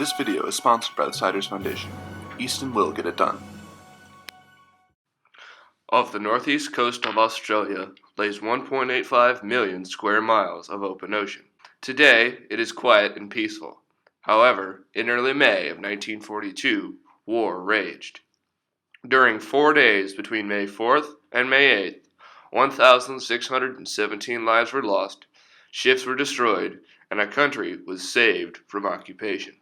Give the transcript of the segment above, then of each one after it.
This video is sponsored by the Siders Foundation. Easton will get it done. Off the northeast coast of Australia lays 1.85 million square miles of open ocean. Today, it is quiet and peaceful. However, in early May of 1942, war raged. During 4 days between May 4th and May 8th, 1,617 lives were lost, ships were destroyed, and a country was saved from occupation.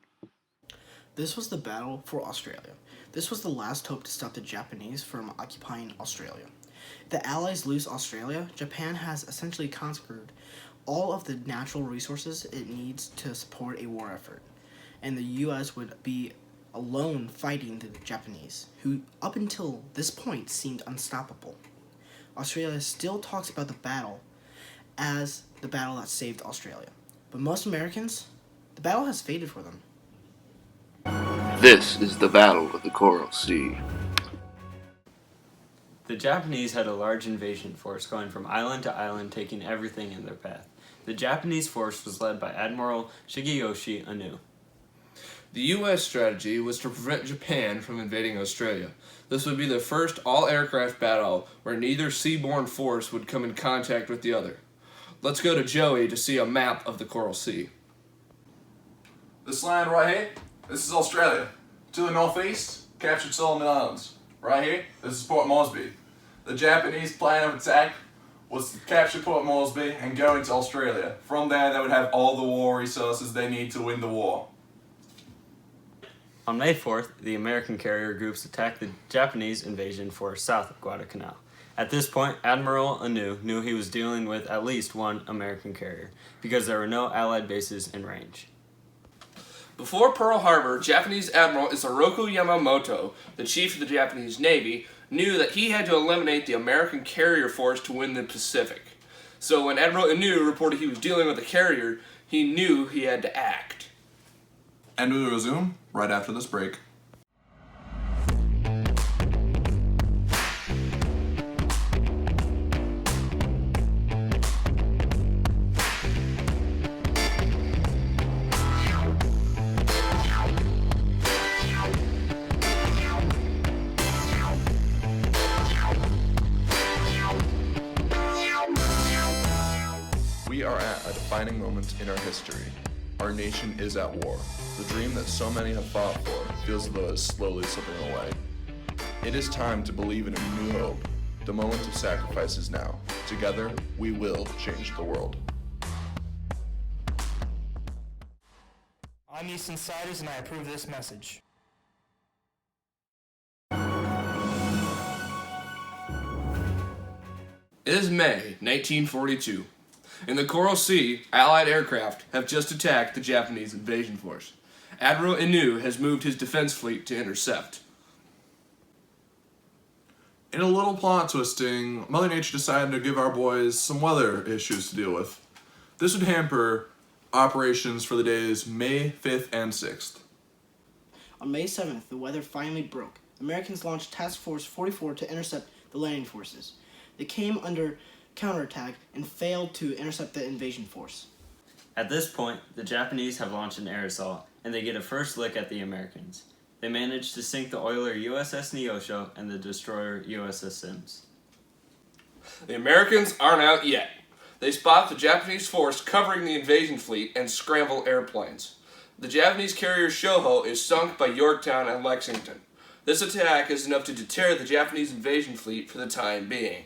This was the battle for Australia. This was the last hope to stop the Japanese from occupying Australia. If the Allies lose Australia, Japan has essentially conquered all of the natural resources it needs to support a war effort, and the U.S. would be alone fighting the Japanese, who up until this point seemed unstoppable. Australia still talks about the battle as the battle that saved Australia, but most Americans, the battle has faded for them. This is the Battle of the Coral Sea. The Japanese had a large invasion force going from island to island, taking everything in their path. The Japanese force was led by Admiral Shigeyoshi Anu. The U.S. strategy was to prevent Japan from invading Australia. This would be the first all-aircraft battle where neither seaborne force would come in contact with the other. Let's go to Joey to see a map of the Coral Sea. This land right here, this is Australia. To the northeast, captured Solomon Islands. Right here, this is Port Moresby. The Japanese plan of attack was to capture Port Moresby and go into Australia. From there, they would have all the war resources they need to win the war. On May 4th, the American carrier groups attacked the Japanese invasion force south of Guadalcanal. At this point, Admiral Anu knew he was dealing with at least one American carrier, because there were no Allied bases in range. Before Pearl Harbor, Japanese Admiral Isoroku Yamamoto, the chief of the Japanese Navy, knew that he had to eliminate the American carrier force to win the Pacific. So when Admiral Anu reported he was dealing with a carrier, he knew he had to act. And we will resume right after this break. We are at a defining moment in our history. Our nation is at war. The dream that so many have fought for feels as though it's slowly slipping away. It is time to believe in a new hope. The moment of sacrifice is now. Together, we will change the world. I'm Easton Siders and I approve this message. It is May 1942. In the Coral Sea, Allied aircraft have just attacked the Japanese invasion force. Admiral Anu has moved his defense fleet to intercept. In a little plot twisting, Mother Nature decided to give our boys some weather issues to deal with. This would hamper operations for the days May 5th and 6th. On May 7th, the weather finally broke. Americans launched Task Force 44 to intercept the landing forces. They came under counterattack and failed to intercept the invasion force. At this point, the Japanese have launched an air assault, and they get a first look at the Americans. They manage to sink the oiler USS Neosho and the destroyer USS Sims. The Americans aren't out yet. They spot the Japanese force covering the invasion fleet and scramble airplanes. The Japanese carrier Shoho is sunk by Yorktown and Lexington. This attack is enough to deter the Japanese invasion fleet for the time being.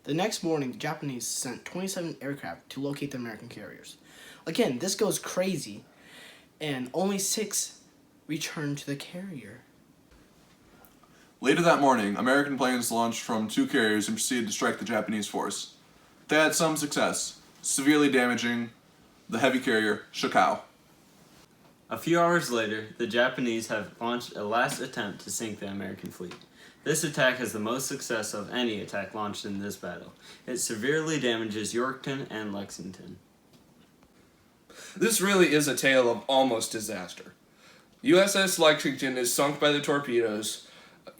The next morning, the Japanese sent 27 aircraft to locate the American carriers. Again, this goes crazy, and only 6 returned to the carrier. Later that morning, American planes launched from 2 carriers and proceeded to strike the Japanese force. They had some success, severely damaging the heavy carrier Shokao. A few hours later, the Japanese have launched a last attempt to sink the American fleet. This attack has the most success of any attack launched in this battle. It severely damages Yorktown and Lexington. This really is a tale of almost disaster. USS Lexington is sunk by the torpedoes.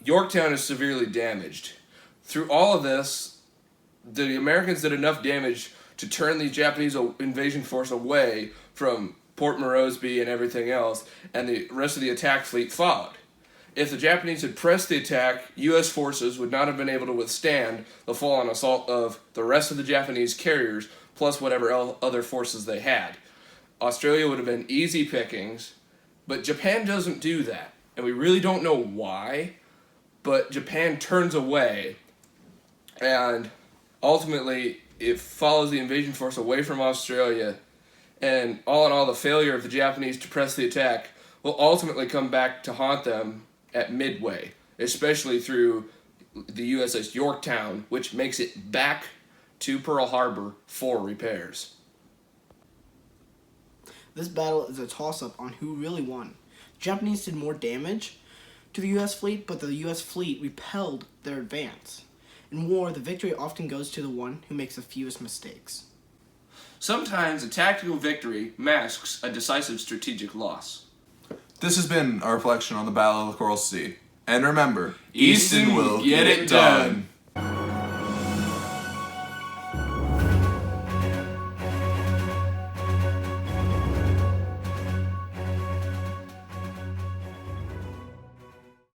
Yorktown is severely damaged. Through all of this, the Americans did enough damage to turn the Japanese invasion force away from Port Moresby and everything else, and the rest of the attack fleet followed. If the Japanese had pressed the attack, U.S. forces would not have been able to withstand the full-on assault of the rest of the Japanese carriers, plus whatever other forces they had. Australia would have been easy pickings, but Japan doesn't do that, and we really don't know why, but Japan turns away, and ultimately it follows the invasion force away from Australia, and all in all, the failure of the Japanese to press the attack will ultimately come back to haunt them at Midway, especially through the USS Yorktown, which makes it back to Pearl Harbor for repairs. This battle is a toss-up on who really won. The Japanese did more damage to the U.S. fleet, but the U.S. fleet repelled their advance. In war, the victory often goes to the one who makes the fewest mistakes. Sometimes a tactical victory masks a decisive strategic loss. This has been our reflection on the Battle of the Coral Sea. And remember, Easton will get it done.